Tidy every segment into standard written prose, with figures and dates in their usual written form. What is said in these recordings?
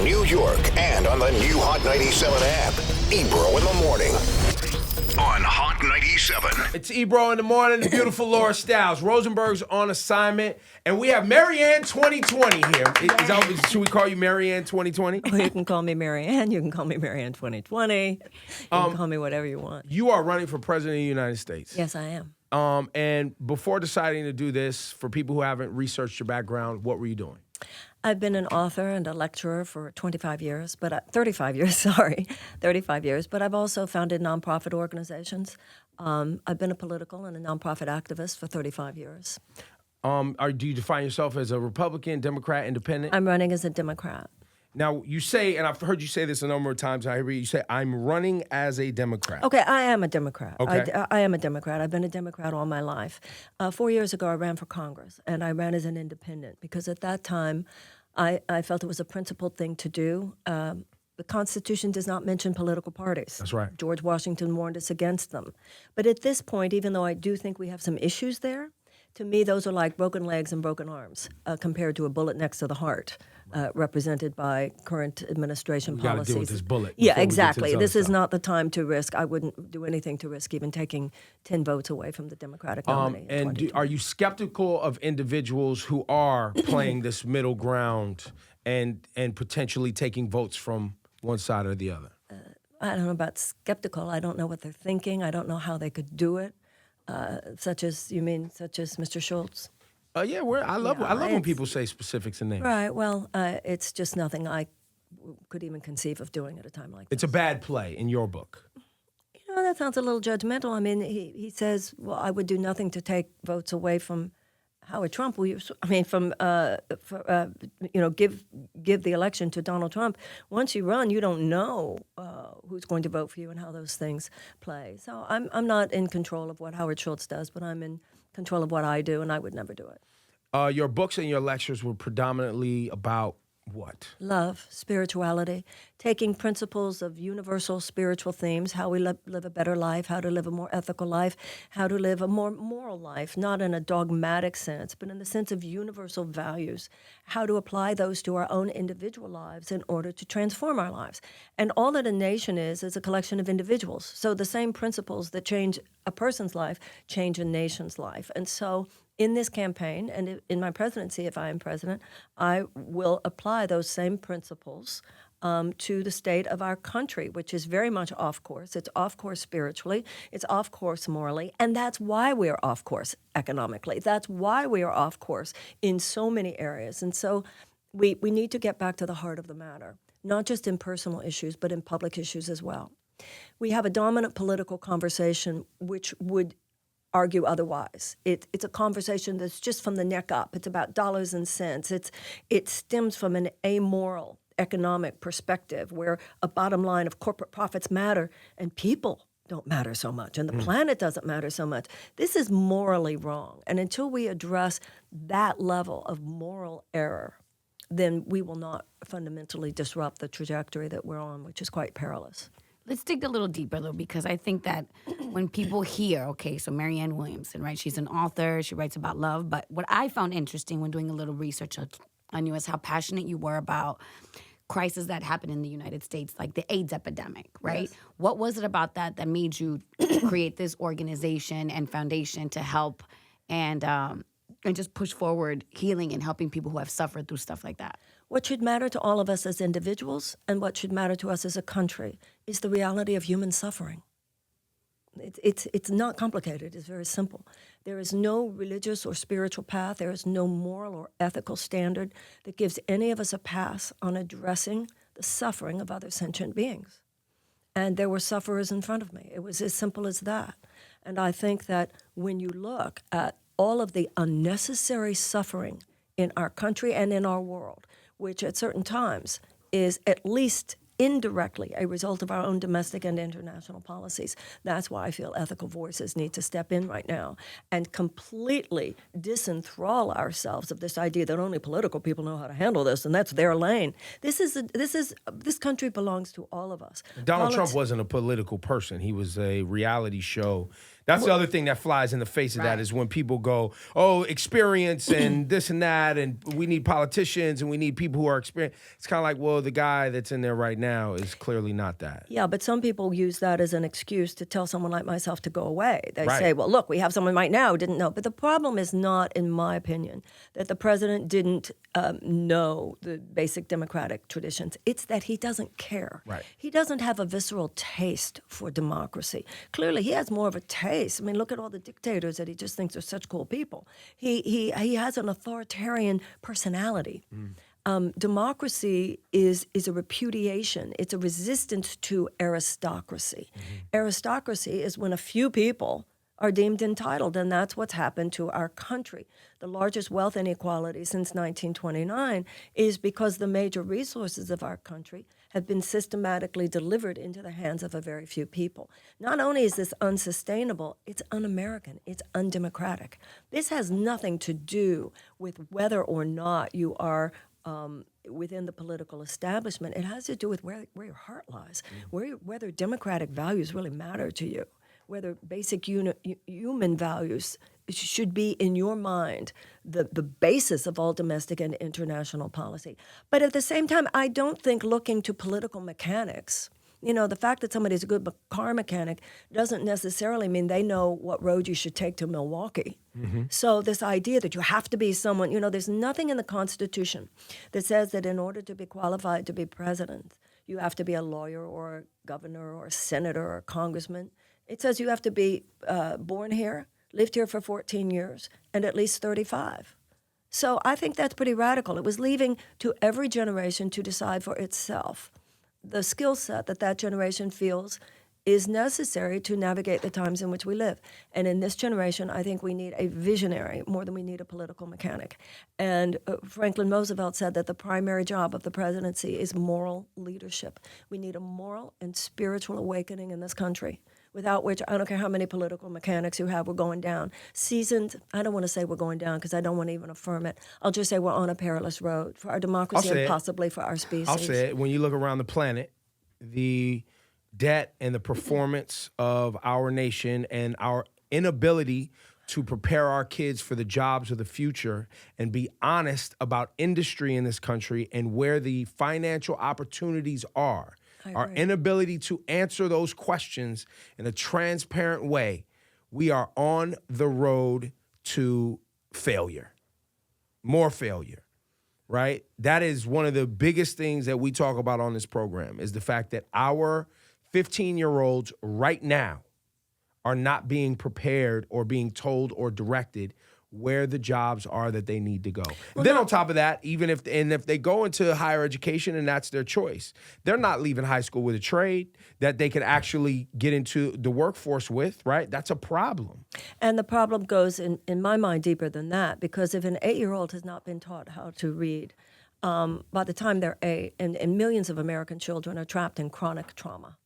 New York and on the new Hot 97 app. Ebro in the morning on Hot 97. It's Ebro in the morning, the beautiful Laura Stiles. Rosenberg's on assignment, and we have Marianne 2020 here. Should we call you Marianne 2020? Oh, you can call me Marianne. You can call me Marianne 2020. You can call me whatever you want. You are running for president of the United States. Yes, I am. And before deciding to do this, for people who haven't researched your background, what were you doing? I've been an author and a lecturer for 35 years, 35 years, but I've also founded nonprofit organizations. I've been a political and a nonprofit activist for 35 years. Do you define yourself as a Republican, Democrat, Independent? I'm running as a Democrat. Now, you say, and I've heard you say this a number of times, I hear you say, I'm running as a Democrat. Okay, I am a Democrat. Okay. I am a Democrat. I've been a Democrat all my life. 4 years ago, I ran for Congress, and I ran as an independent because at that time, I felt it was a principled thing to do. The Constitution does not mention political parties. That's right. George Washington warned us against them. But at this point, even though I do think we have some issues there, to me, those are like broken legs and broken arms compared to a bullet next to the heart, represented by current administration policies. You got to deal with this bullet. Yeah, exactly. This is not the time to risk. I wouldn't do anything to risk even taking 10 votes away from the Democratic nominee. And are you skeptical of individuals who are playing this middle ground and potentially taking votes from one side or the other? I don't know about skeptical. I don't know what they're thinking. I don't know how they could do it. Such as Mr. Schultz? Yeah, I love when people say specifics and names. Right. Well, it's just nothing I could even conceive of doing at a time like this. It's a bad play in your book. You know, that sounds a little judgmental. I mean, he says, well, I would do nothing to take votes away from Howard Trump. Give the election to Donald Trump. Once you run, you don't know who's going to vote for you and how those things play. So I'm not in control of what Howard Schultz does, but I'm in control of what I do, and I would never do it. Your books and your lectures were predominantly about what? Love, spirituality, taking principles of universal spiritual themes, how we live a better life, how to live a more ethical life, how to live a more moral life, not in a dogmatic sense, but in the sense of universal values, how to apply those to our own individual lives in order to transform our lives. And all that a nation is a collection of individuals. So the same principles that change a person's life change a nation's life. And so in this campaign, and in my presidency, if I am president, I will apply those same principles to the state of our country, which is very much off course. It's off course spiritually. It's off course morally. And that's why we are off course economically. That's why we are off course in so many areas. And so we need to get back to the heart of the matter, not just in personal issues, but in public issues as well. We have a dominant political conversation which would argue otherwise. It's a conversation that's just from the neck up. It's about dollars and cents. It stems from an amoral economic perspective where a bottom line of corporate profits matter and people don't matter so much and the planet doesn't matter so much. This is morally wrong. And until we address that level of moral error, then we will not fundamentally disrupt the trajectory that we're on, which is quite perilous. Let's dig a little deeper, though, because I think that when people hear, okay, so Marianne Williamson, right? She's an author. She writes about love. But what I found interesting when doing a little research on you is how passionate you were about crises that happen in the United States, like the AIDS epidemic, right? Yes. What was it about that made you create this organization and foundation to help and just push forward healing and helping people who have suffered through stuff like that? What should matter to all of us as individuals and what should matter to us as a country is the reality of human suffering. It's not complicated. It's very simple. There is no religious or spiritual path. There is no moral or ethical standard that gives any of us a pass on addressing the suffering of other sentient beings. And there were sufferers in front of me. It was as simple as that. And I think that when you look at all of the unnecessary suffering in our country and in our world, which at certain times is at least indirectly a result of our own domestic and international policies. That's why I feel ethical voices need to step in right now and completely disenthrall ourselves of this idea that only political people know how to handle this and that's their lane. This country belongs to all of us. Donald Trump wasn't a political person. He was a reality show. That's the other thing that flies in the face of that is when people go, oh, experience and this and that, and we need politicians and we need people who are experienced. It's kind of like, well, the guy that's in there right now is clearly not that. Yeah, but some people use that as an excuse to tell someone like myself to go away. They say, well, look, we have someone right now who didn't know. But the problem is not, in my opinion, that the president didn't know the basic democratic traditions. It's that he doesn't care. Right. He doesn't have a visceral taste for democracy. Clearly, he has more of a taste. I mean, look at all the dictators that he just thinks are such cool people. He has an authoritarian personality. Democracy is a repudiation. It's a resistance to aristocracy. Aristocracy is when a few people are deemed entitled, and that's what's happened to our country. The largest wealth inequality since 1929 is because the major resources of our country have been systematically delivered into the hands of a very few people. Not only is this unsustainable, it's un-American, it's undemocratic. This has nothing to do with whether or not you are within the political establishment. It has to do with where your heart lies, whether democratic values really matter to you, whether basic human values should be in your mind the basis of all domestic and international policy. But at the same time, I don't think looking to political mechanics, the fact that somebody's a good car mechanic doesn't necessarily mean they know what road you should take to Milwaukee. So this idea that you have to be someone, there's nothing in the Constitution that says that in order to be qualified to be president, you have to be a lawyer or a governor or a senator or a congressman. It says you have to be born here, lived here for 14 years, and at least 35. So I think that's pretty radical. It was leaving to every generation to decide for itself the skill set that generation feels is necessary to navigate the times in which we live. And in this generation, I think we need a visionary more than we need a political mechanic. And Franklin Roosevelt said that the primary job of the presidency is moral leadership. We need a moral and spiritual awakening in this country, without which I don't care how many political mechanics you have, we're going down. Seasoned, I don't want to say we're going down because I don't want to even affirm it. I'll just say we're on a perilous road for our democracy and possibly for our species. I'll say it. When you look around the planet, the debt and the performance of our nation and our inability to prepare our kids for the jobs of the future and be honest about industry in this country and where the financial opportunities are. Our inability to answer those questions in a transparent way, we are on the road to failure, more failure, right? That is one of the biggest things that we talk about on this program is the fact that our 15-year-olds right now are not being prepared or being told or directed where the jobs are that they need to go. Well, then on top of that, if they go into higher education and that's their choice, they're not leaving high school with a trade that they can actually get into the workforce with, right? That's a problem. And the problem goes, in my mind, deeper than that, because if an 8-year-old has not been taught how to read, by the time they're 8, and millions of American children are trapped in chronic trauma.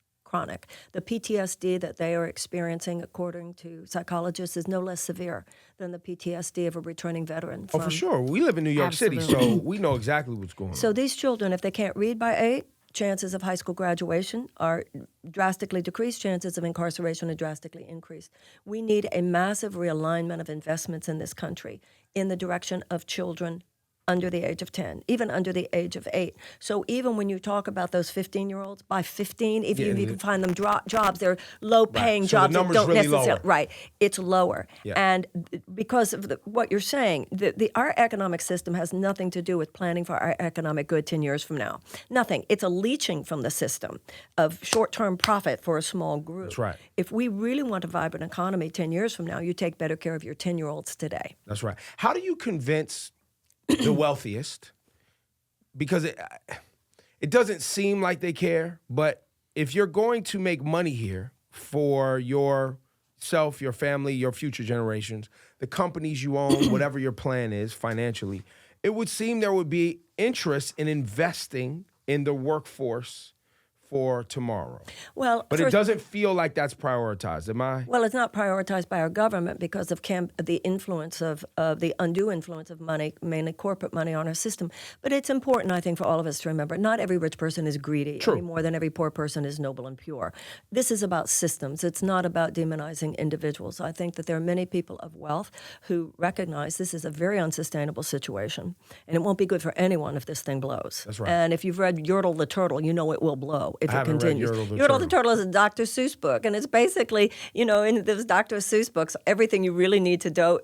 The PTSD that they are experiencing, according to psychologists, is no less severe than the PTSD of a returning veteran. For sure. We live in New York City, so we know exactly what's going on. So these children, if they can't read by 8, chances of high school graduation are drastically decreased, chances of incarceration are drastically increased. We need a massive realignment of investments in this country in the direction of children under the age of 10, even under the age of 8. So even when you talk about those 15-year-olds, by 15, if you can find them jobs, they're low-paying jobs that don't really necessarily lower. Right, it's lower. Yeah. And because of what you're saying, our economic system has nothing to do with planning for our economic good 10 years from now. Nothing. It's a leeching from the system of short-term profit for a small group. That's right. If we really want a vibrant economy 10 years from now, you take better care of your 10-year-olds today. That's right. How do you convince the wealthiest, because it doesn't seem like they care, but if you're going to make money here for yourself, your family, your future generations, the companies you own, whatever your plan is financially, it would seem there would be interest in investing in the workforce for tomorrow. Well, But it first, doesn't feel like that's prioritized. Am I? well, it's not prioritized by our government because of the influence of the undue influence of money, mainly corporate money, on our system. But it's important, I think, for all of us to remember, not every rich person is greedy True. any more than every poor person is noble and pure. This is about systems. It's not about demonizing individuals. I think that there are many people of wealth who recognize this is a very unsustainable situation, and it won't be good for anyone if this thing blows. That's right. And if you've read Yertle the Turtle, you know it will blow if I it haven't read continues. Yertle the Turtle is a Dr. Seuss book, and it's basically, in those Dr. Seuss books, everything you really need to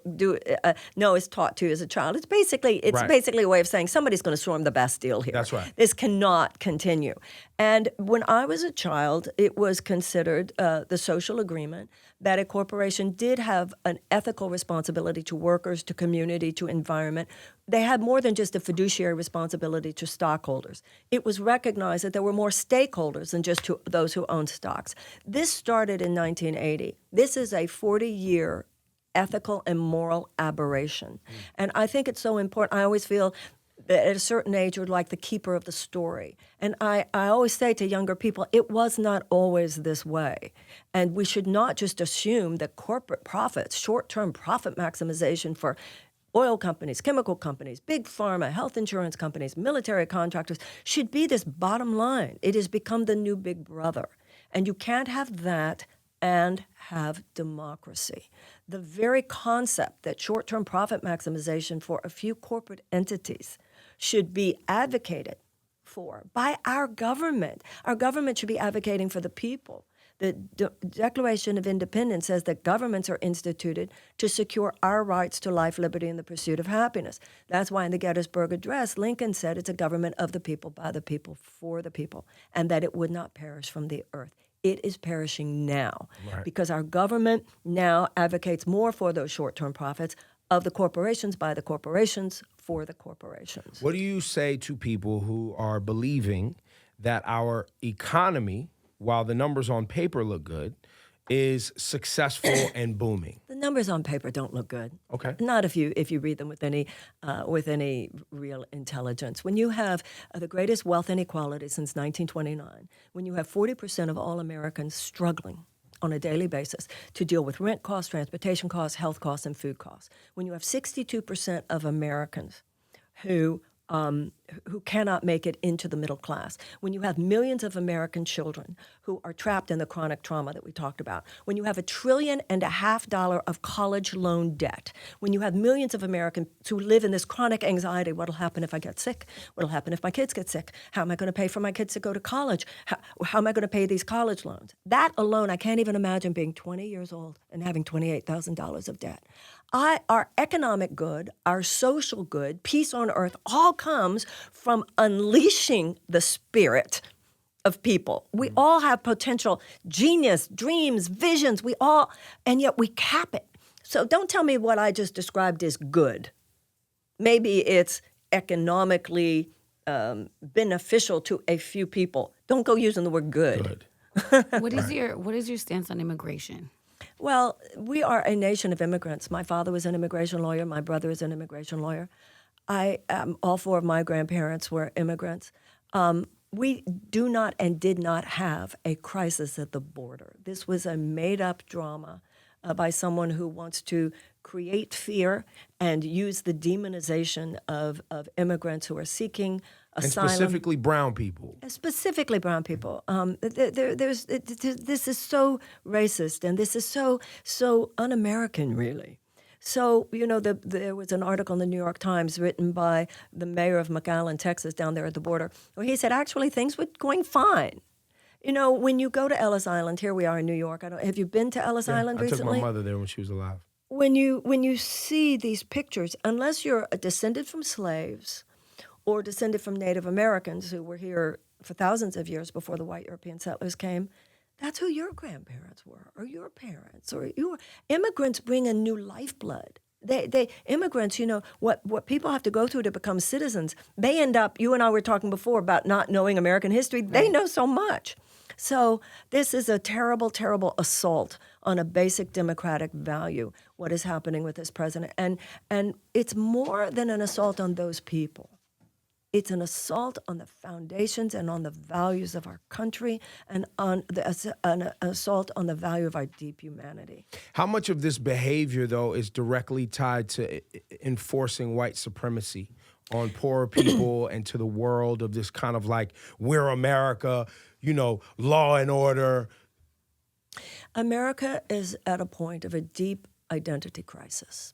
know is taught to you as a child. It's basically a way of saying somebody's going to storm the Bastille here. That's right. This cannot continue. And when I was a child, it was considered the social agreement that a corporation did have an ethical responsibility to workers, to community, to environment. They had more than just a fiduciary responsibility to stockholders. It was recognized that there were more stakeholders than just those who owned stocks. This started in 1980. This is a 40-year ethical and moral aberration. And I think it's so important. I always feel that at a certain age, you're like the keeper of the story. And I always say to younger people, it was not always this way. And we should not just assume that corporate profits, short-term profit maximization for oil companies, chemical companies, big pharma, health insurance companies, military contractors, should be this bottom line. It has become the new big brother. And you can't have that and have democracy. The very concept that short-term profit maximization for a few corporate entities should be advocated for by our government. Our government should be advocating for the people. The Declaration of Independence says that governments are instituted to secure our rights to life, liberty, and the pursuit of happiness. That's why in the Gettysburg Address, Lincoln said it's a government of the people, by the people, for the people, and that it would not perish from the earth. It is perishing now because our government now advocates more for those short-term profits of the corporations, by the corporations, for the corporations. What do you say to people who are believing that our economy, while the numbers on paper look good, is successful and booming? The numbers on paper don't look good. Okay. Not if you read them with any real intelligence. When you have the greatest wealth inequality since 1929, when you have 40% of all Americans struggling on a daily basis to deal with rent costs, transportation costs, health costs, and food costs, when you have 62% of Americans who cannot make it into the middle class, when you have millions of American children who are trapped in the chronic trauma that we talked about, when you have $1.5 trillion of college loan debt, when you have millions of Americans who live in this chronic anxiety, what'll happen if I get sick? What'll happen if my kids get sick? How am I going to pay for my kids to go to college? How am I going to pay these college loans? That alone, I can't even imagine being 20 years old and having $28,000 of debt. Our economic good, our social good, peace on earth, all comes from unleashing the spirit of people. We all have potential, genius, dreams, visions, and yet we cap it. So don't tell me what I just described is good. Maybe it's economically beneficial to a few people. Don't go using the word good. What is your stance on immigration? Well, we are a nation of immigrants. My father was an immigration lawyer. My brother is an immigration lawyer. All four of my grandparents were immigrants. We do not and did not have a crisis at the border. This was a made-up drama by someone who wants to create fear and use the demonization of immigrants who are seeking asylum. And specifically brown people. Specifically brown people. This is so racist, and this is so un-American, really. So, there was an article in the New York Times written by the mayor of McAllen, Texas, down there at the border, where he said, actually, things were going fine. When you go to Ellis Island, here we are in New York. Have you been to Ellis Island recently? I took my mother there when she was alive. When you see these pictures, unless you're descended from slaves or descended from Native Americans who were here for thousands of years before the white European settlers came, that's who your grandparents were, or your parents, or your immigrants bring a new lifeblood. Immigrants, what people have to go through to become citizens, they end up, you and I were talking before about not knowing American history, they know so much. So this is a terrible, terrible assault on a basic democratic value, what is happening with this president. And it's more than an assault on those people. It's an assault on the foundations and on the values of our country, and on an assault on the value of our deep humanity. How much of this behavior, though, is directly tied to enforcing white supremacy on poorer people and to the world of this kind of like, we're America, law and order? America is at a point of a deep identity crisis.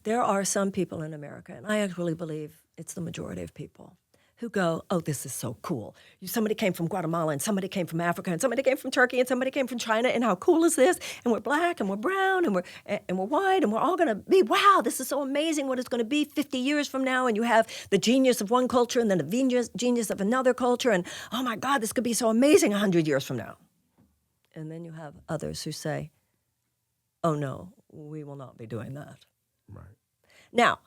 There are some people in America, and I actually believe it's the majority of people, who go, oh, this is so cool. Somebody came from Guatemala, and somebody came from Africa, and somebody came from Turkey, and somebody came from China, and how cool is this? And we're black, and we're brown, and we're white, and we're all going to be, wow, this is so amazing what it's going to be 50 years from now, and you have the genius of one culture and then the genius of another culture, and oh my God, this could be so amazing 100 years from now. And then you have others who say, oh no, we will not be doing that. Right. Now,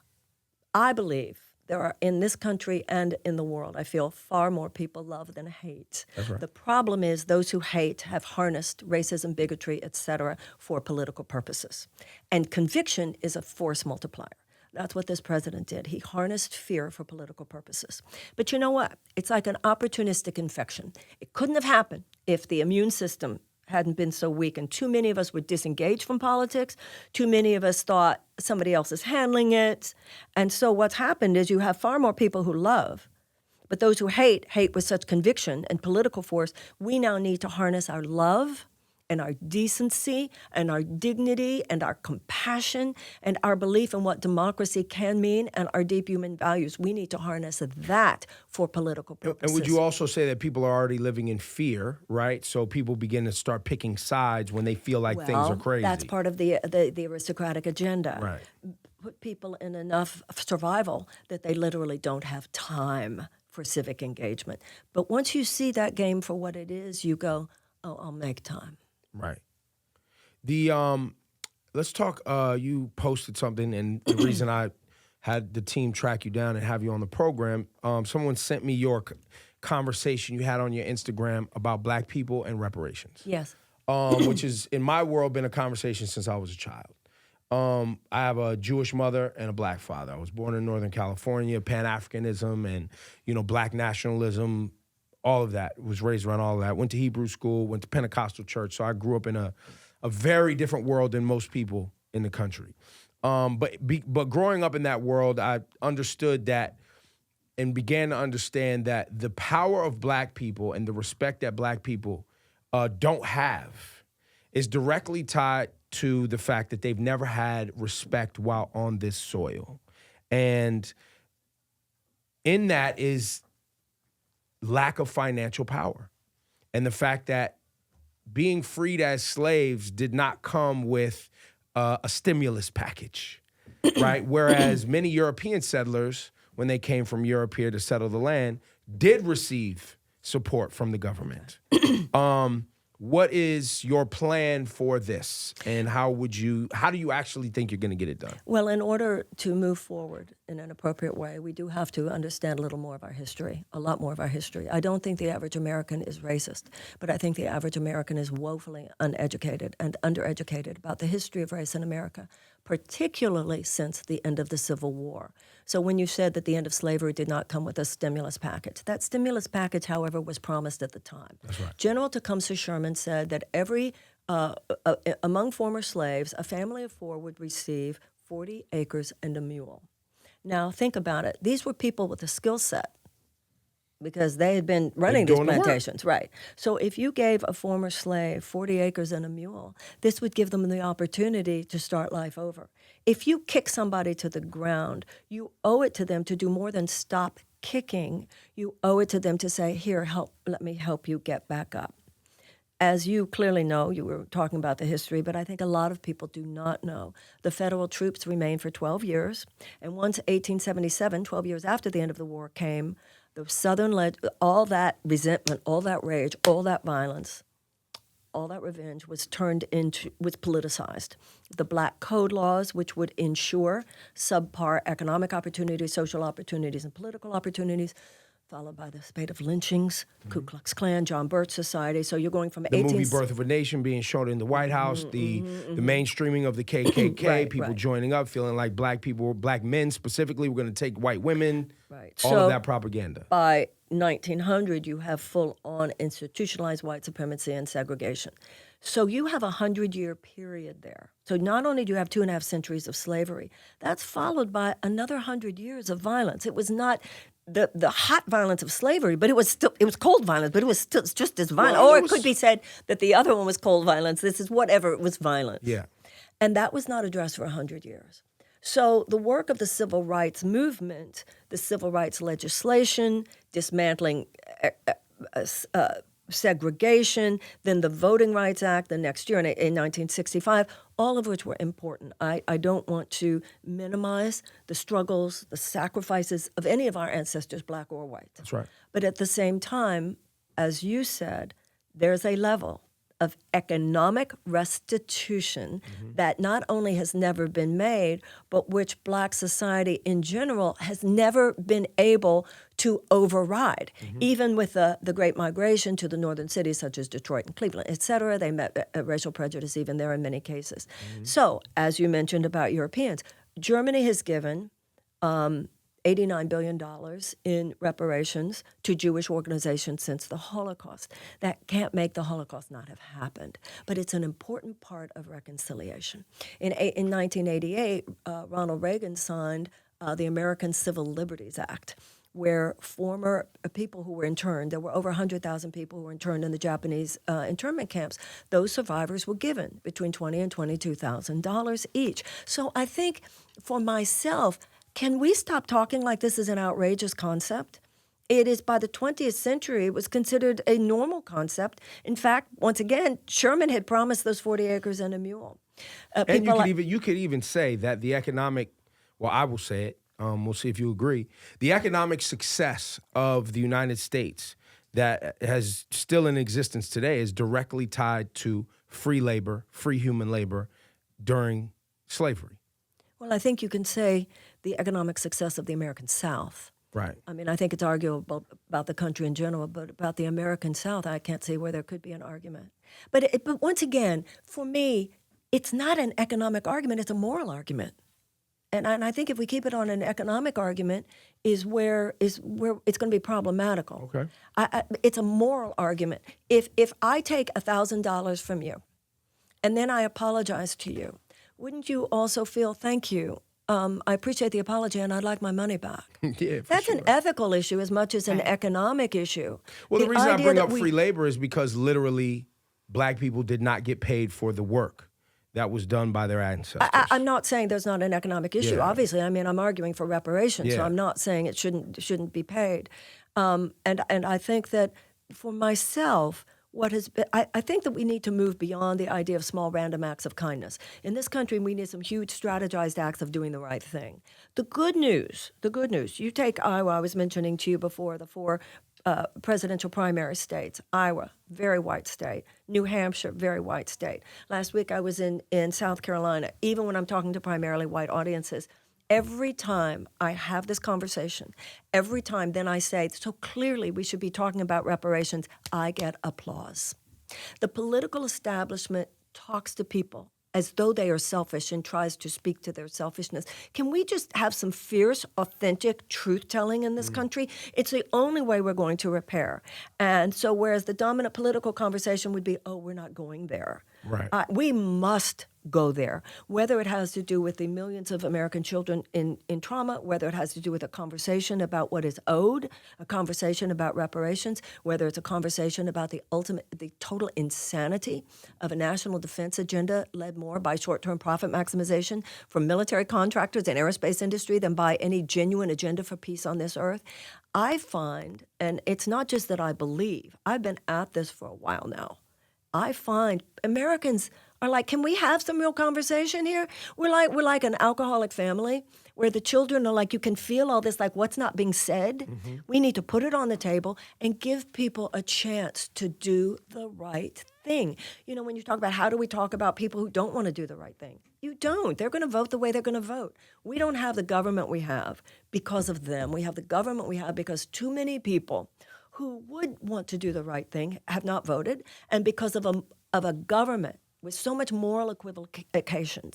I believe there are, in this country and in the world, I feel far more people love than hate. That's right. The problem is those who hate have harnessed racism, bigotry, etc., for political purposes. And conviction is a force multiplier. That's what this president did. He harnessed fear for political purposes. But you know what? It's like an opportunistic infection. It couldn't have happened if the immune system hadn't been so weak, and too many of us were disengaged from politics. Too many of us thought somebody else is handling it. And so what's happened is you have far more people who love, but those who hate with such conviction and political force. We now need to harness our love and our decency and our dignity and our compassion and our belief in what democracy can mean and our deep human values. We need to harness that for political purposes. And would you also say that people are already living in fear, right? So people begin to start picking sides when they feel like things are crazy. That's part of the aristocratic agenda. Right. Put people in enough survival that they literally don't have time for civic engagement. But once you see that game for what it is, you go, oh, I'll make time. Right. Let's talk, you posted something, and the reason I had the team track you down and have you on the program, someone sent me your conversation you had on your Instagram about black people and reparations. Yes. Which has, in my world, been a conversation since I was a child. I have a Jewish mother and a black father. I was born in Northern California. Pan-Africanism and, black nationalism, all of that, was raised around all of that. Went to Hebrew school, went to Pentecostal church, so I grew up in a very different world than most people in the country. But growing up in that world, I understood that and began to understand that the power of black people and the respect that black people don't have is directly tied to the fact that they've never had respect while on this soil. And in that is lack of financial power. And the fact that being freed as slaves did not come with a stimulus package, right? Whereas many European settlers, when they came from Europe here to settle the land, did receive support from the government. What is your plan for this, and how do you actually think you're going to get it done? Well, in order to move forward in an appropriate way, we do have to understand a little more of our history, a lot more of our history. I don't think the average American is racist, but I think the average American is woefully uneducated and undereducated about the history of race in America, particularly since the end of the Civil War. So when you said that the end of slavery did not come with a stimulus package, that stimulus package, however, was promised at the time. That's right. General Tecumseh Sherman said that among former slaves, a family of 4 would receive 40 acres and a mule. Now, think about it. These were people with a skill set because they had been running these plantations. Right. So if you gave a former slave 40 acres and a mule, this would give them the opportunity to start life over. If you kick somebody to the ground, you owe it to them to do more than stop kicking. You owe it to them to say, here, let me help you get back up. As you clearly know, you were talking about the history, but I think a lot of people do not know. The federal troops remained for 12 years, and once 1877, 12 years after the end of the war came, the Southern all that resentment, all that rage, all that violence, all that revenge was politicized. The Black Code laws, which would ensure subpar economic opportunities, social opportunities, and political opportunities, followed by the spate of lynchings, Ku Klux Klan, John Birch Society. So you're going from The movie Birth of a Nation being shown in the White House, the mainstreaming of the KKK, people joining up, feeling like black men specifically, were going to take white women, all of that propaganda. By 1900, you have full-on institutionalized white supremacy and segregation. So you have a 100-year period there. So not only do you have 2.5 centuries of slavery, that's followed by another 100 years of violence. It was not the hot violence of slavery, but it was cold violence, but it was still just as violent. Well, it could be said that the other one was cold violence. This is whatever, it was violence. Yeah. And that was not addressed for 100 years. So the work of the civil rights movement, the civil rights legislation, dismantling segregation, then the Voting Rights Act the next year in 1965, all of which were important. I don't want to minimize the struggles, the sacrifices of any of our ancestors, black or white. That's right. But at the same time, as you said, there's a level of economic restitution that not only has never been made, but which black society in general has never been able to override. Even with the Great Migration to the northern cities such as Detroit and Cleveland, et cetera, they met racial prejudice even there in many cases. So, as you mentioned about Europeans, Germany has given $89 billion in reparations to Jewish organizations since the Holocaust. That can't make the Holocaust not have happened, but it's an important part of reconciliation. In 1988, Ronald Reagan signed the American Civil Liberties Act, where former people who were interned, there were over 100,000 people who were interned in the Japanese internment camps. Those survivors were given between $20,000 and $22,000 each. So I think for myself, can we stop talking like this is an outrageous concept? It is, by the 20th century, it was considered a normal concept. In fact, once again, Sherman had promised those 40 acres and a mule. And you could even say that the economic, well, I will say it, we'll see if you agree, the economic success of the United States that has still in existence today is directly tied to free labor, free human labor during slavery. Well, I think you can say the economic success of the American South. Right. I mean, I think it's arguable about the country in general, but about the American South, I can't see where there could be an argument. But once again, for me, it's not an economic argument, it's a moral argument. And I think if we keep it on an economic argument is where it's going to be problematical. Okay. It's a moral argument. If I take $1,000 from you and then I apologize to you, wouldn't you also feel, thank you, I appreciate the apology and I'd like my money back? Yeah, That's an ethical issue as much as an economic issue. Well, the reason I bring up free labor is because literally black people did not get paid for the work that was done by their ancestors. I'm not saying there's not an economic issue. Yeah. Obviously, I mean, I'm arguing for reparations, so I'm not saying it shouldn't be paid. And I think that for myself, I think that we need to move beyond the idea of small random acts of kindness. In this country, we need some huge strategized acts of doing the right thing. The good news, you take Iowa, I was mentioning to you before, the 4 presidential primary states. Iowa, very white state. New Hampshire, very white state. Last week I was in South Carolina. Even when I'm talking to primarily white audiences, every time I have this conversation, every time then I say, so clearly we should be talking about reparations, I get applause. The political establishment talks to people as though they are selfish and tries to speak to their selfishness. Can we just have some fierce, authentic truth-telling in this country? It's the only way we're going to repair. And so whereas the dominant political conversation would be, oh, we're not going there. Right. We must go there, whether it has to do with the millions of American children in trauma, whether it has to do with a conversation about what is owed, a conversation about reparations, whether it's a conversation about the total insanity of a national defense agenda led more by short-term profit maximization from military contractors and aerospace industry than by any genuine agenda for peace on this earth. I find, and it's not just that I believe, I've been at this for a while now, I find Americans are like, can we have some real conversation here? We're like an alcoholic family where the children are like, you can feel all this, like what's not being said. We need to put it on the table and give people a chance to do the right thing. You know, when you talk about how do we talk about people who don't want to do the right thing? You don't. They're going to vote the way they're going to vote. We don't have the government we have because of them. We have the government we have because too many people who would want to do the right thing have not voted, and because of a government with so much moral equivocation,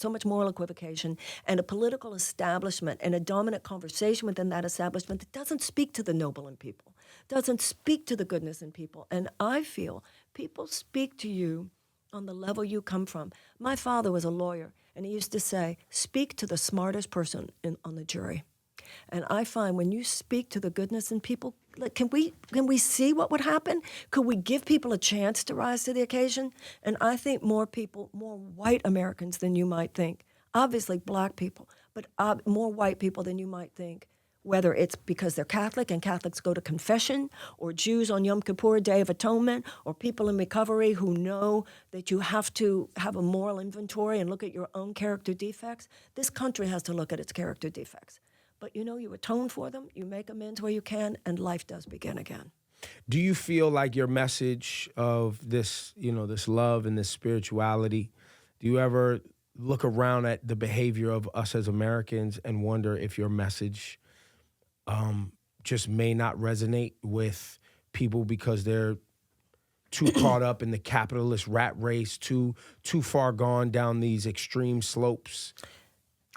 and a political establishment and a dominant conversation within that establishment that doesn't speak to the noble in people, doesn't speak to the goodness in people. And I feel people speak to you on the level you come from. My father was a lawyer, and he used to say, speak to the smartest person on the jury. And I find when you speak to the goodness in people, like, can we see what would happen? Could we give people a chance to rise to the occasion? And I think more white Americans than you might think, obviously black people, but more white people than you might think, whether it's because they're Catholic and Catholics go to confession, or Jews on Yom Kippur, Day of Atonement, or people in recovery who know that you have to have a moral inventory and look at your own character defects. This country has to look at its character defects. But you atone for them, you make amends where you can, and life does begin again. Do you feel like your message of this, this love and this spirituality, do you ever look around at the behavior of us as Americans and wonder if your message just may not resonate with people because they're too caught up in the capitalist rat race, too far gone down these extreme slopes?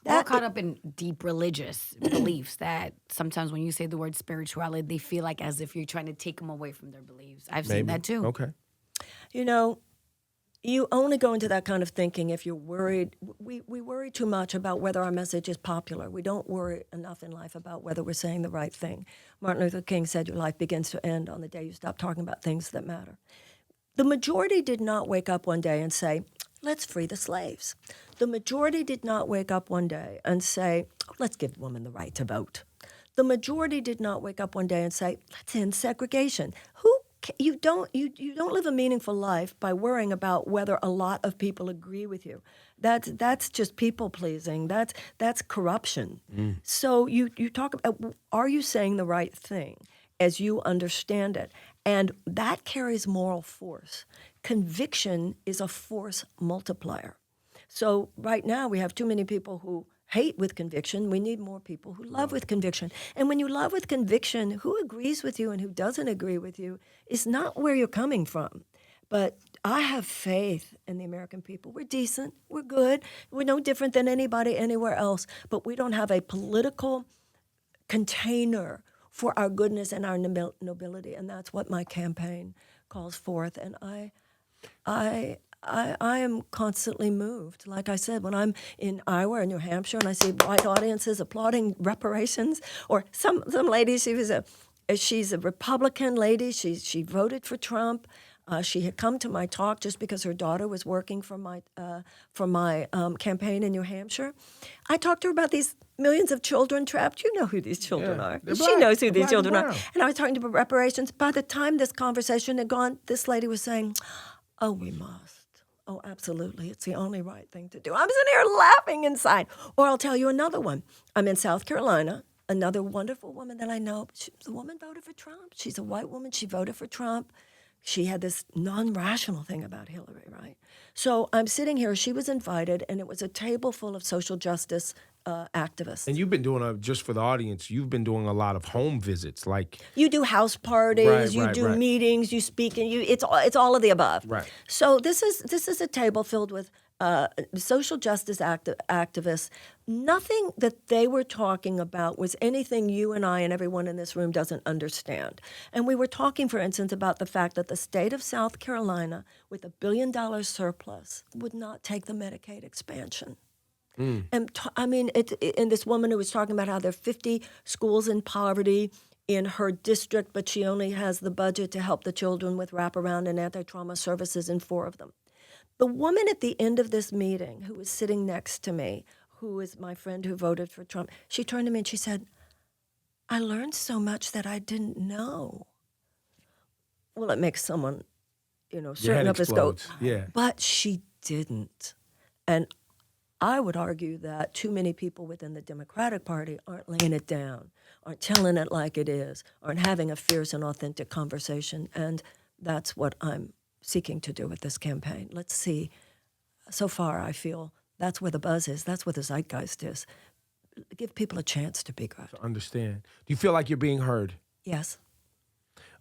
Or caught up in deep religious beliefs that sometimes when you say the word spirituality, they feel like as if you're trying to take them away from their beliefs. I've seen that too. Okay. You only go into that kind of thinking if you're worried. We worry too much about whether our message is popular. We don't worry enough in life about whether we're saying the right thing. Martin Luther King said your life begins to end on the day you stop talking about things that matter. The majority did not wake up one day and say, let's free the slaves. The majority did not wake up one day and say, let's give women the right to vote. The majority did not wake up one day and say, let's end segregation. You don't live a meaningful life by worrying about whether a lot of people agree with you. That's just people pleasing. That's corruption. So you talk about, are you saying the right thing as you understand it? And that carries moral force. Conviction is a force multiplier. So right now we have too many people who hate with conviction. We need more people who love with conviction. And when you love with conviction, who agrees with you and who doesn't agree with you is not where you're coming from. But I have faith in the American people. We're decent. We're good. We're no different than anybody anywhere else. But we don't have a political container for our goodness and our nobility. And that's what my campaign calls forth. And I am constantly moved. Like I said, when I'm in Iowa or New Hampshire and I see white audiences applauding reparations, or some lady, she's a Republican lady. She voted for Trump. She had come to my talk just because her daughter was working for my campaign in New Hampshire. I talked to her about these millions of children trapped. You know who these children are. She knows who these children are. And I was talking about reparations. By the time this conversation had gone, this lady was saying, oh, we must. Oh, absolutely. It's the only right thing to do. I'm sitting here laughing inside. Or I'll tell you another one. I'm in South Carolina. Another wonderful woman that I know. The woman voted for Trump. She's a white woman. She voted for Trump. She had this non-rational thing about Hillary, right? So I'm sitting here. She was invited, and it was a table full of social justice activists. And you've been doing, just for the audience, you've been doing a lot of home visits. Like, you do house parties, you do meetings, you speak, and it's all of the above. Right. So this is a table filled with social justice activists. Nothing that they were talking about was anything you and I and everyone in this room doesn't understand. And we were talking, for instance, about the fact that the state of South Carolina, with $1 billion surplus, would not take the Medicaid expansion. And and this woman who was talking about how there are 50 schools in poverty in her district, but she only has the budget to help the children with wraparound and anti-trauma services in 4 of them. The woman at the end of this meeting who was sitting next to me, who is my friend who voted for Trump, she turned to me and she said, I learned so much that I didn't know. Well, it makes someone, certain of us go, yeah. But she didn't. And I would argue that too many people within the Democratic Party aren't laying it down, aren't telling it like it is, aren't having a fierce and authentic conversation. And that's what I'm seeking to do with this campaign. Let's see. So far, I feel that's where the buzz is. That's where the zeitgeist is. Give people a chance to be good. I understand. Do you feel like you're being heard? Yes.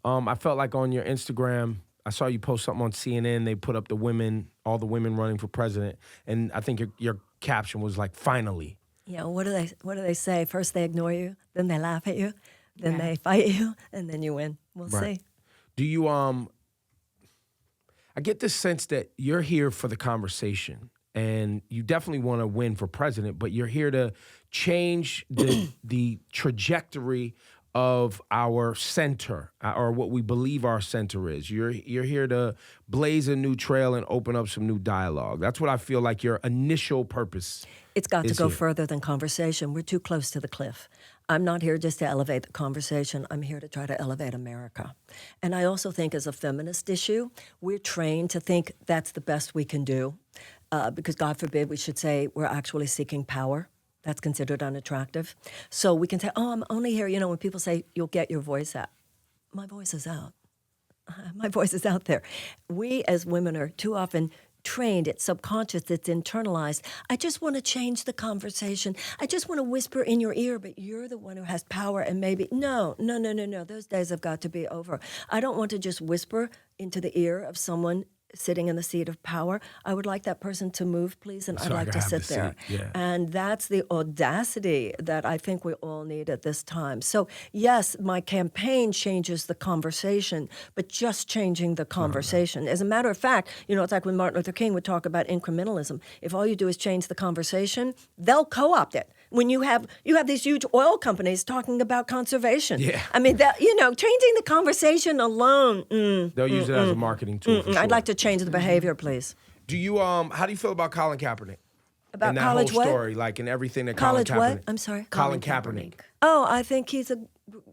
I felt like on your Instagram, I saw you post something on CNN. They put up all the women running for president, and I think your caption was like, "Finally." Yeah. What do they say? First they ignore you, then they laugh at you, then they fight you, and then you win. We'll see. Do you I get this sense that you're here for the conversation, and you definitely want to win for president, but you're here to change the trajectory of our center, or what we believe our center is. You're here to blaze a new trail and open up some new dialogue. That's what I feel like your initial purpose. It's got to go here. further than conversation. We're too close to the cliff. I'm not here just to elevate the conversation. I'm here to try to elevate America. And I also think as a feminist issue, we're trained to think that's the best we can do, because God forbid we should say we're actually seeking power. That's considered unattractive. So we can say, oh, I'm only here, when people say you'll get your voice out. My voice is out. My voice is out there. We as women are too often trained, it's subconscious, it's internalized. I just want to change the conversation. I just want to whisper in your ear, but you're the one who has power and maybe, no. Those days have got to be over. I don't want to just whisper into the ear of someone sitting in the seat of power. I would like that person to move, please, and I'd like to sit there. Yeah. And that's the audacity that I think we all need at this time. So, yes, my campaign changes the conversation, but just changing the conversation. As a matter of fact, it's like when Martin Luther King would talk about incrementalism. If all you do is change the conversation, they'll co-opt it. When you have these huge oil companies talking about conservation. Yeah. I mean, changing the conversation alone. They'll use it as a marketing tool. For sure. I'd like to change the behavior, please. Do you how do you feel about Colin Kaepernick? About and that college whole what? story, like in everything that College Colin Kaepernick. what? I'm sorry. Colin Kaepernick. Oh, I think he's a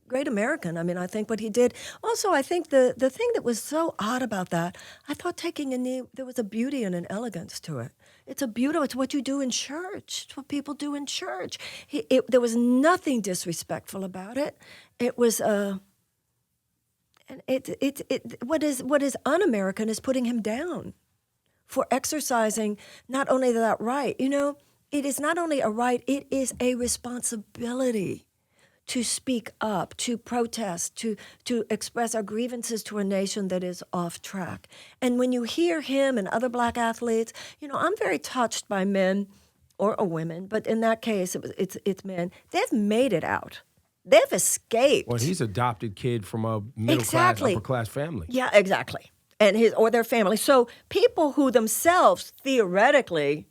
great American. I mean, I think what he did. Also, I think the thing that was so odd about that, I thought taking a knee, there was a beauty and an elegance to it. It's what you do in church. It's what people do in church. There was nothing disrespectful about it. It was what is un-American is putting him down for exercising not only that right. It is not only a right, it is a responsibility to speak up, to protest, to express our grievances to a nation that is off track. And when you hear him and other black athletes, I'm very touched by men or women, but in that case, it's men. They've made it out. They've escaped. Well, he's adopted kid from a middle-class, upper-class family. Yeah, exactly. And their family. So people who themselves theoretically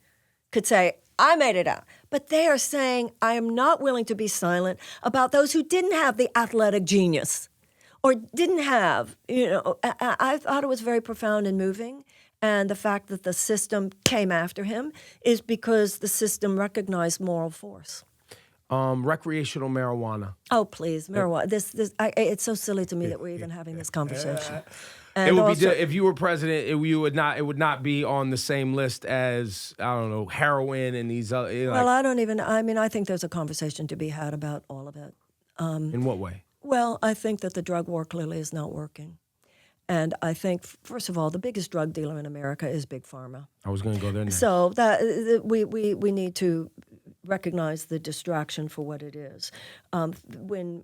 could say, I made it out. But they are saying, I am not willing to be silent about those who didn't have the athletic genius or didn't have, I thought it was very profound and moving. And the fact that the system came after him is because the system recognized moral force. Recreational marijuana. Oh, please, marijuana. It's so silly to me that we're even having this conversation. And it would also, if you were president, it would not be on the same list as, I don't know, heroin and these other. Well, I think there's a conversation to be had about all of it. In what way? Well, I think that the drug war clearly is not working. And I think, first of all, the biggest drug dealer in America is Big Pharma. I was going to go there next. So that we need to recognize the distraction for what it is. When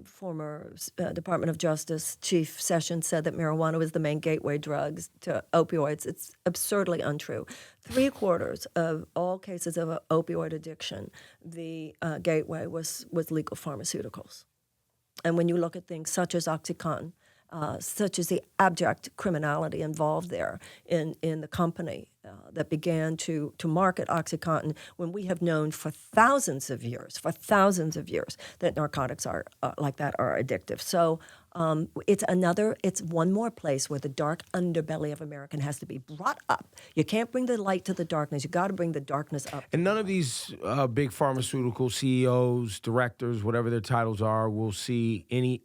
former Department of Justice Chief Sessions said that marijuana was the main gateway drugs to opioids, it's absurdly untrue. 3/4 of all cases of opioid addiction, the gateway was legal pharmaceuticals. And when you look at things such as OxyContin, such as the abject criminality involved there in the company that began to market OxyContin when we have known for thousands of years that narcotics are like that are addictive. So it's one more place where the dark underbelly of American has to be brought up. You can't bring the light to the darkness. You got to bring the darkness up. And none of these big pharmaceutical CEOs, directors, whatever their titles are, will see any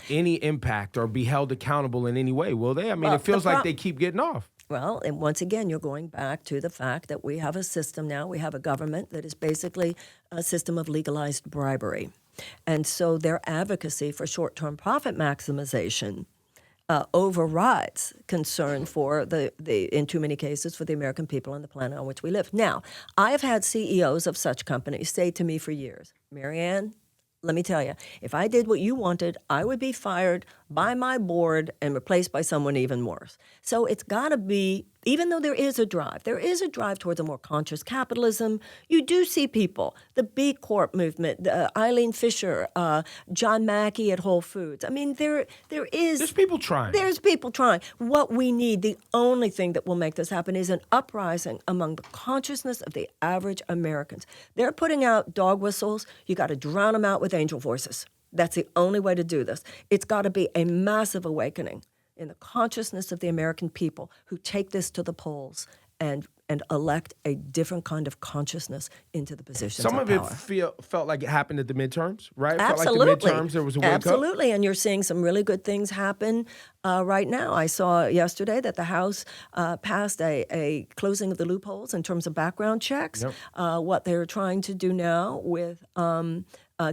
impact or be held accountable in any way, will they? I mean, it feels like they keep getting off. Well, and once again, you're going back to the fact that we have a system now, we have a government that is basically a system of legalized bribery. And so their advocacy for short-term profit maximization overrides concern for in too many cases, for the American people and the planet on which we live. Now, I have had CEOs of such companies say to me for years, Marianne, let me tell you, if I did what you wanted, I would be fired by my board and replaced by someone even worse. So it's got to be, even though there is a drive towards a more conscious capitalism. You do see people, the B Corp movement, Eileen Fisher, John Mackey at Whole Foods. I mean, there's people trying. There's people trying. What we need, the only thing that will make this happen, is an uprising among the consciousness of the average Americans. They're putting out dog whistles. You got to drown them out with angel voices. That's the only way to do this. It's got to be a massive awakening in the consciousness of the American people who take this to the polls and elect a different kind of consciousness into the positions Some of of power. it felt like it happened at the midterms, right? Absolutely. Felt like the midterms, there was a wake up. Absolutely, and you're seeing some really good things happen right now. I saw yesterday that the House passed a closing of the loopholes in terms of background checks. Yep. What they're trying to do now with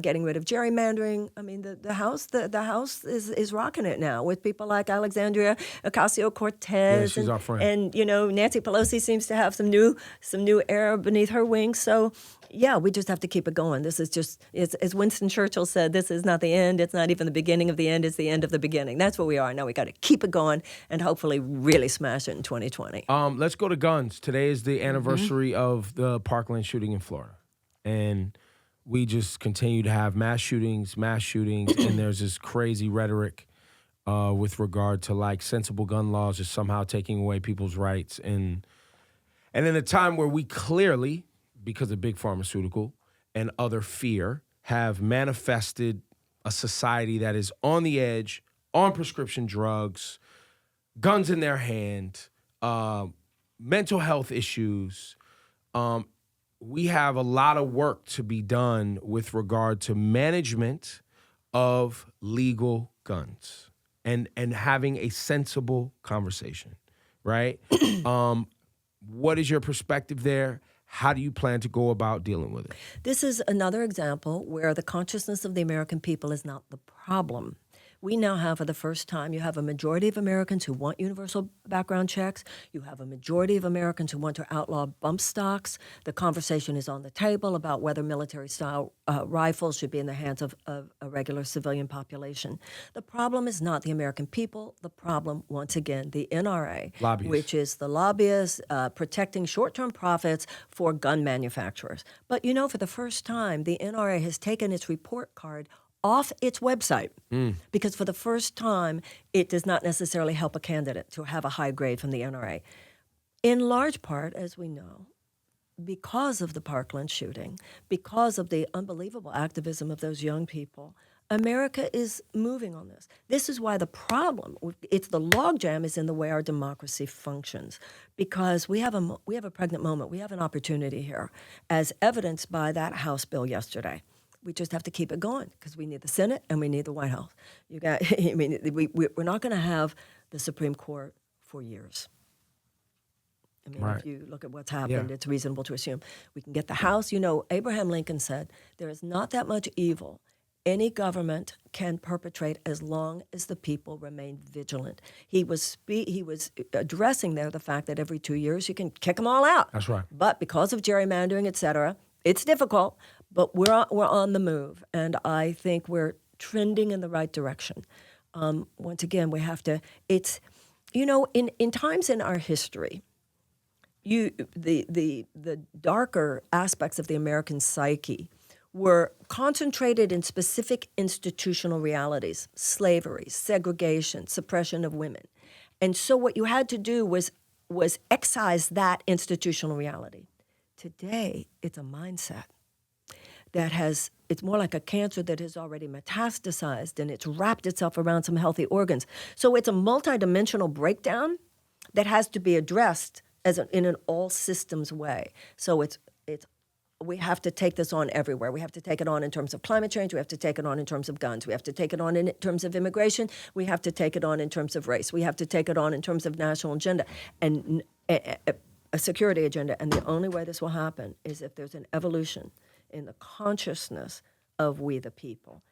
getting rid of gerrymandering. I mean, the House is rocking it now with people like Alexandria Ocasio-Cortez. Yeah, she's our friend. And Nancy Pelosi seems to have some new air beneath her wings. So, yeah, we just have to keep it going. This is just, as Winston Churchill said, this is not the end. It's not even the beginning of the end. It's the end of the beginning. That's where we are now. We got to keep it going and hopefully really smash it in 2020. Let's go to guns. Today is the anniversary of the Parkland shooting in Florida, and we just continue to have mass shootings, and there's this crazy rhetoric with regard to like sensible gun laws is somehow taking away people's rights, and in a time where we clearly, because of big pharmaceutical and other fear, have manifested a society that is on the edge, on prescription drugs, guns in their hand, mental health issues. We have a lot of work to be done with regard to management of legal guns and having a sensible conversation, right? What is your perspective there? How do you plan to go about dealing with it? This is another example where the consciousness of the American people is not the problem. We now have, for the first time, you have a majority of Americans who want universal background checks. You have a majority of Americans who want to outlaw bump stocks. The conversation is on the table about whether military-style rifles should be in the hands of a regular civilian population. The problem is not the American people. The problem, once again, the NRA, Lobbyists. which is the lobbyists protecting short-term profits for gun manufacturers. But, for the first time, the NRA has taken its report card off its website because for the first time, it does not necessarily help a candidate to have a high grade from the NRA. In large part, as we know, because of the Parkland shooting, because of the unbelievable activism of those young people, America is moving on this. This is why the problem, it's the logjam is in the way our democracy functions, because we have a pregnant moment. We have an opportunity here, as evidenced by that House bill yesterday. We just have to keep it going because we need the Senate and we need the White House. We're not going to have the Supreme Court for years. Right. If you look at what's happened, Yeah. it's reasonable to assume we can get the House. Abraham Lincoln said, there is not that much evil any government can perpetrate as long as the people remain vigilant. He was addressing there the fact that every 2 years you can kick them all out. That's right. But because of gerrymandering, et cetera, it's difficult, but we're on the move, and I think we're trending in the right direction. Once again, we have to. It's, in times in our history, the darker aspects of the American psyche were concentrated in specific institutional realities: slavery, segregation, suppression of women, and so what you had to do was excise that institutional reality. Today, it's a mindset that it's more like a cancer that has already metastasized and it's wrapped itself around some healthy organs. So it's a multidimensional breakdown that has to be addressed in an all systems way. So it's we have to take this on everywhere. We have to take it on in terms of climate change. We have to take it on in terms of guns. We have to take it on in terms of immigration. We have to take it on in terms of race. We have to take it on in terms of national agenda and a security agenda. And the only way this will happen is if there's an evolution in the consciousness of we the people.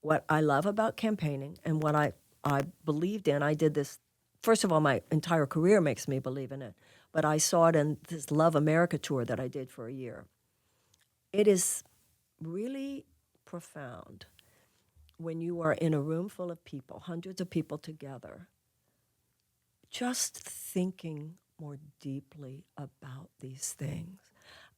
What I love about campaigning and what I believed in, I did this, first of all, my entire career makes me believe in it, but I saw it in this Love America tour that I did for a year. It is really profound when you are in a room full of people, hundreds of people together, just thinking more deeply about these things.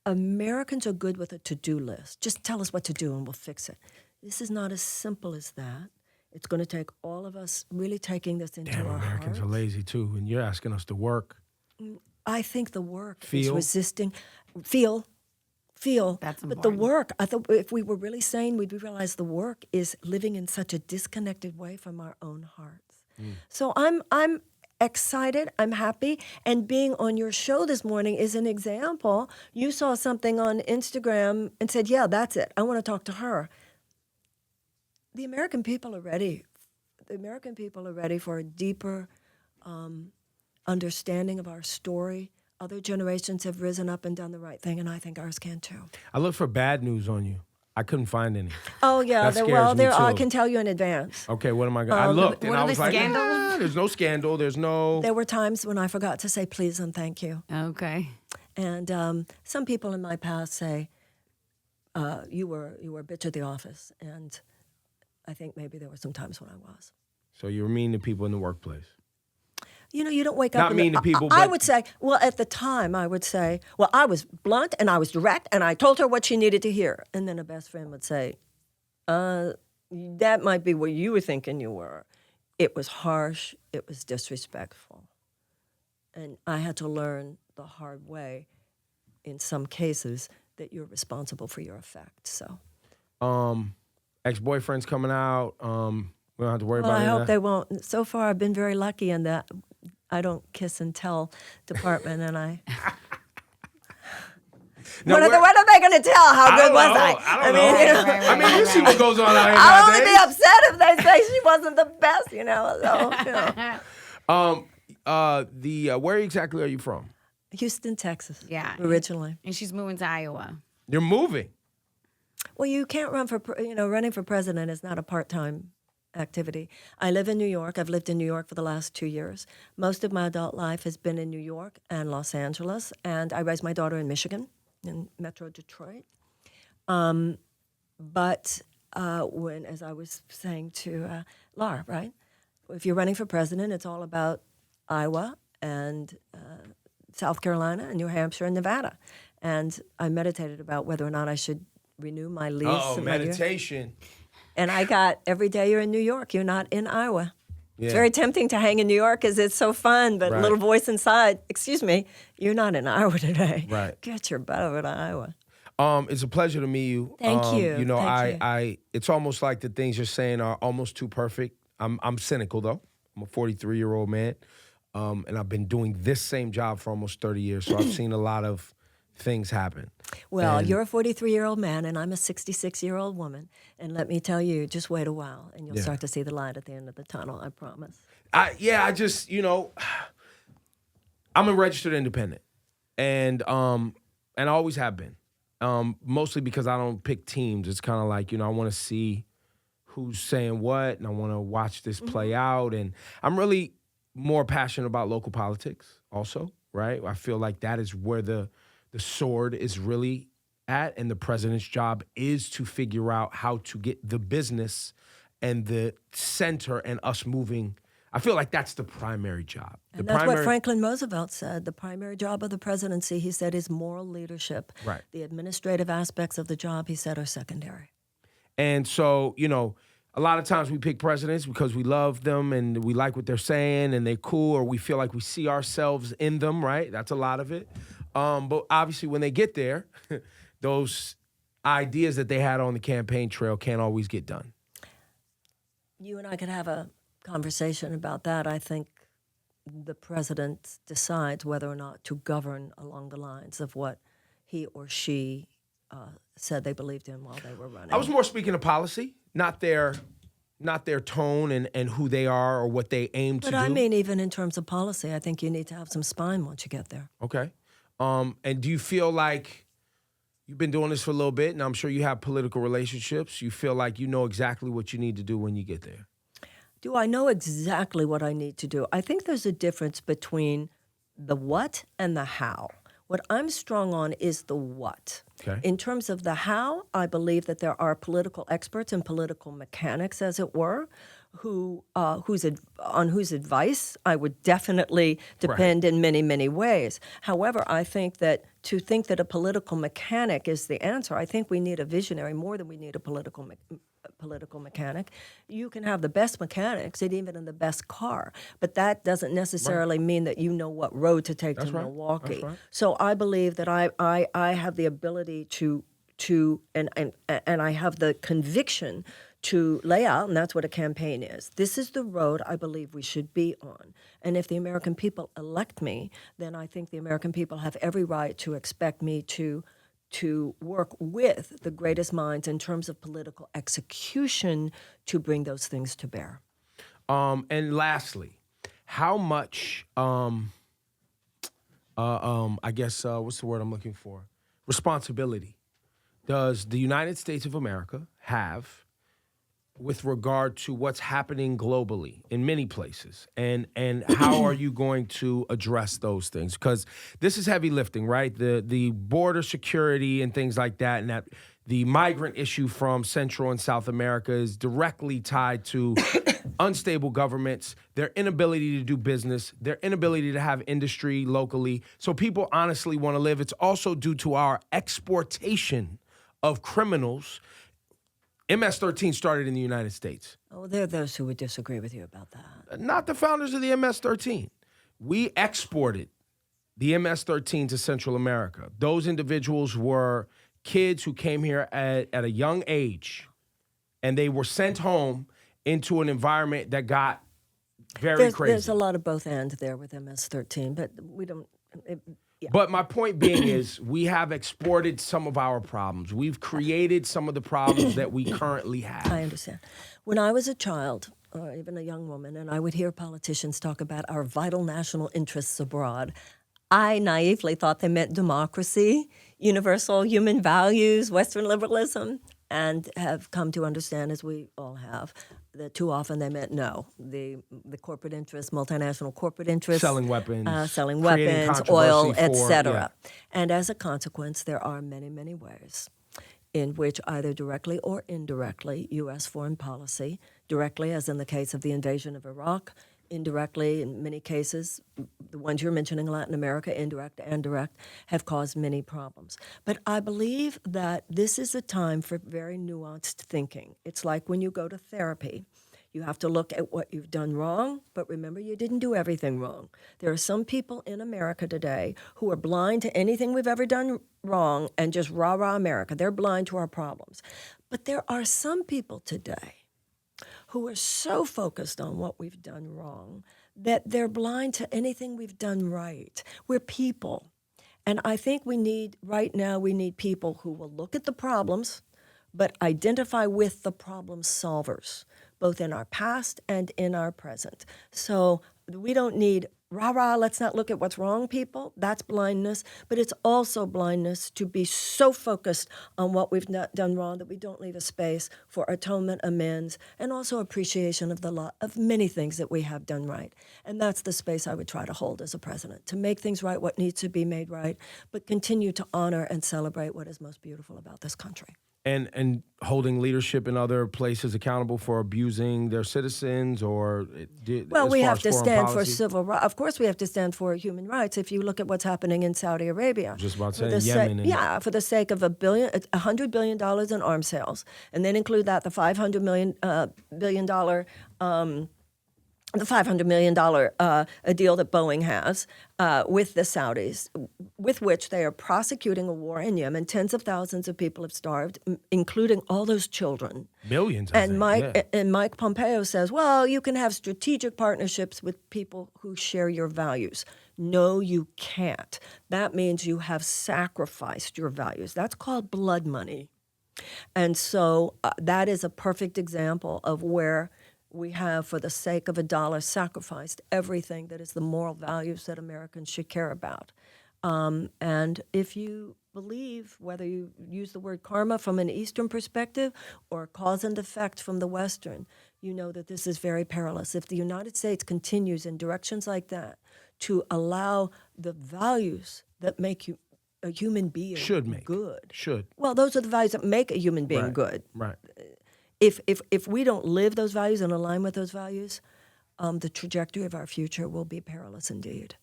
Americans are good with a to-do list. Just tell us what to do and we'll fix it. This is not as simple as that. It's going to take all of us really taking this into our Americans hearts. are lazy too, and you're asking us to work. I think the work is Feel. resisting. Feel. That's But the important. work, I thought if we were really sane, we'd realize the work is living in such a disconnected way from our own hearts. So I'm excited, I'm happy, and being on your show this morning is an example. You saw something on Instagram and said, yeah, that's it. I want to talk to her. The American people are ready. The American people are ready for a deeper understanding of our story. Other generations have risen up and done the right thing, and I think ours can too. I looked for bad news on you. I couldn't find any. Oh, yeah. That scares me, I too. can tell you in advance. Okay, what am I going to... I looked, and what I are was the like, scandals? there's no scandal, there's no... There were times when I forgot to say please and thank you. Okay. And some people in my past say, you were a bitch at the office. And I think maybe there were some times when I was. So you were mean to people in the workplace. You know, you don't wake Not up... in mean the, to people, I but- would say, well, at the time, I would say, well, I was blunt and I was direct and I told her what she needed to hear. And then a best friend would say, that might be what you were thinking you were. It was harsh. It was disrespectful. And I had to learn the hard way, in some cases, that you're responsible for your effect. So, Ex-boyfriends coming out. We don't have to worry well, about I any of hope that. they won't. So far, I've been very lucky in that I don't kiss and tell department, and I. Now, What are where- they going to tell? How good don't was know. I? I don't mean, know. you know, I mean, you see what goes on out here I'll only be nowadays. upset if they say she wasn't the best, you know. So, you know. Where exactly are you from? Houston, Texas. Yeah. Originally. And she's moving to Iowa. You're moving. Well, you can't run for, running for president is not a part-time activity. I live in New York. I've lived in New York for the last 2 years. Most of my adult life has been in New York and Los Angeles, and I raised my daughter in Michigan, in Metro Detroit. But when, as I was saying to Laura, right, if you're running for president, it's all about Iowa and South Carolina and New Hampshire and Nevada. And I meditated about whether or not I should renew my lease. Oh, of my year. meditation. And I got, every day you're in New York, you're not in Iowa. Yeah. It's very tempting to hang in New York because it's so fun, but a Right. little voice inside, excuse me, you're not in Iowa today. Right. Get your butt over to Iowa. It's a pleasure to meet you. Thank you. You know, Thank you. I it's almost like the things you're saying are almost too perfect. I'm cynical though. I'm a 43-year-old man, and I've been doing this same job for almost 30 years. So I've seen a lot of things happen. Well, And- you're a 43-year-old man, and I'm a 66-year-old woman. And let me tell you, just wait a while, and you'll Yeah. start to see the light at the end of the tunnel, I promise. I just, I'm a registered independent, and I always have been. Mostly because I don't pick teams. It's kind of like, I want to see who's saying what, and I want to watch this play out. And I'm really more passionate about local politics also, right? I feel like that is where the sword is really at, and the president's job is to figure out how to get the business and the center and us moving. I feel like that's the primary job. And that's what Franklin Roosevelt said. The primary job of the presidency, he said, is moral leadership. Right. The administrative aspects of the job, he said, are secondary. And so, a lot of times we pick presidents because we love them and we like what they're saying and they're cool, or we feel like we see ourselves in them, right? That's a lot of it. But obviously when they get there, those ideas that they had on the campaign trail can't always get done. You and I could have a conversation about that. I think the president decides whether or not to govern along the lines of what he or she said they believed in while they were running. I was more speaking of policy, not their tone and who they are or what they aim to do. But I mean, even in terms of policy, I think you need to have some spine once you get there. Okay. And do you feel like you've been doing this for a little bit, and I'm sure you have political relationships. You feel like you know exactly what you need to do when you get there? Do I know exactly what I need to do? I think there's a difference between the what and the how. What I'm strong on is the what. Okay. In terms of the how, I believe that there are political experts and political mechanics, as it were, on whose advice I would definitely depend in many, many ways. However, I think that to think that a political mechanic is the answer, I think we need a visionary more than we need a political mechanic. You can have the best mechanics and even in the best car, but that doesn't necessarily mean that you know what road to take to Milwaukee. That's right. So I believe that I have the ability to and I have the conviction to lay out, and that's what a campaign is. This is the road I believe we should be on. And if the American people elect me, then I think the American people have every right to expect me to work with the greatest minds in terms of political execution to bring those things to bear. And lastly, how much, I guess, what's the word I'm looking for? Responsibility does the United States of America have with regard to what's happening globally in many places, and how are you going to address those things? Because this is heavy lifting, right? The border security and things like that, and that the migrant issue from Central and South America is directly tied to unstable governments, their inability to do business, their inability to have industry locally. So people honestly want to live. It's also due to our exportation of criminals. MS-13 started in the United States. Oh, there are those who would disagree with you about that. Not the founders of the MS-13. We exported the MS-13 to Central America. Those individuals were kids who came here at a young age, and they were sent home into an environment that got very crazy. There's a lot of both and there with MS-13, but we don't... Yeah. But my point being is we have exported some of our problems. We've created some of the problems that we currently have. I understand. When I was a child, or even a young woman, and I would hear politicians talk about our vital national interests abroad, I naively thought they meant democracy, universal human values, Western liberalism, and have come to understand, as we all have, that too often they meant no. The corporate interests, multinational corporate interests. Selling weapons. Oil, etc. Yeah. And as a consequence, there are many, many ways in which either directly or indirectly, U.S. foreign policy, directly as in the case of the invasion of Iraq, indirectly, in many cases, the ones you're mentioning in Latin America, indirect and direct, have caused many problems. But I believe that this is a time for very nuanced thinking. It's like when you go to therapy. You have to look at what you've done wrong, but remember, you didn't do everything wrong. There are some people in America today who are blind to anything we've ever done wrong and just rah-rah America. They're blind to our problems. But there are some people today who are so focused on what we've done wrong that they're blind to anything we've done right. We're people. And I think right now we need people who will look at the problems, but identify with the problem solvers, both in our past and in our present. So we don't need rah-rah, let's not look at what's wrong, people. That's blindness. But it's also blindness to be so focused on what we've not done wrong that we don't leave a space for atonement, amends, and also appreciation of the lot of many things that we have done right. And that's the space I would try to hold as a president, to make things right, what needs to be made right, but continue to honor and celebrate what is most beautiful about this country. And holding leadership in other places accountable for abusing their citizens, or we have to stand for civil rights. Of course, we have to stand for human rights. If you look at what's happening in Saudi Arabia, just about saying Yemen, for the sake of $100 billion in arms sales, and then include that the $500 billion the $500 million a deal that Boeing has with the Saudis, with which they are prosecuting a war in Yemen. Tens of thousands of people have starved, including all those children. Millions, I think, And Mike Pompeo says, well, you can have strategic partnerships with people who share your values. No, you can't. That means you have sacrificed your values. That's called blood money. And so that is a perfect example of where we have, for the sake of $1, sacrificed everything that is the moral values that Americans should care about. And if you believe, whether you use the word karma from an Eastern perspective or cause and effect from the Western, you know that this is very perilous. If the United States continues in directions like that to allow the values that make you a human being good. Well, those are the values that make a human being good. Right. If we don't live those values and align with those values, the trajectory of our future will be perilous indeed.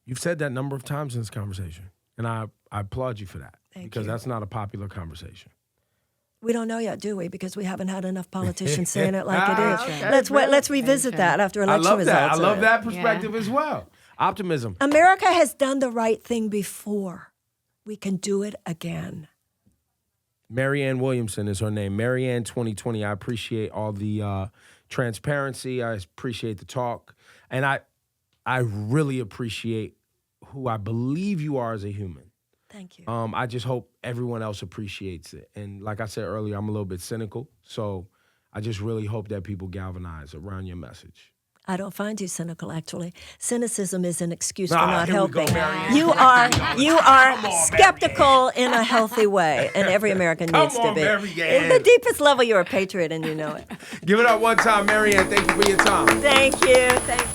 You've said that a number of times in this conversation, and I applaud you for that. Because you. That's not a popular conversation. We don't know yet, do we? Because we haven't had enough politicians saying it like it is. Okay, Let's revisit that after election results. I love that perspective as well. Optimism. America has done the right thing before. We can do it again. Marianne Williamson is her name. Marianne 2020. I appreciate all the transparency. I appreciate the talk. And I really appreciate who I believe you are as a human. Thank you. I just hope everyone else appreciates it. And like I said earlier, I'm a little bit cynical. So I just really hope that people galvanize around your message. I don't find you cynical, actually. Cynicism is an excuse for not here we helping. go, Marianne. You are skeptical in a healthy way, and every American needs to be. Marianne. At the deepest level, you're a patriot, and you know it. Give it up one time, Marianne. Thank you for your time. Thank you.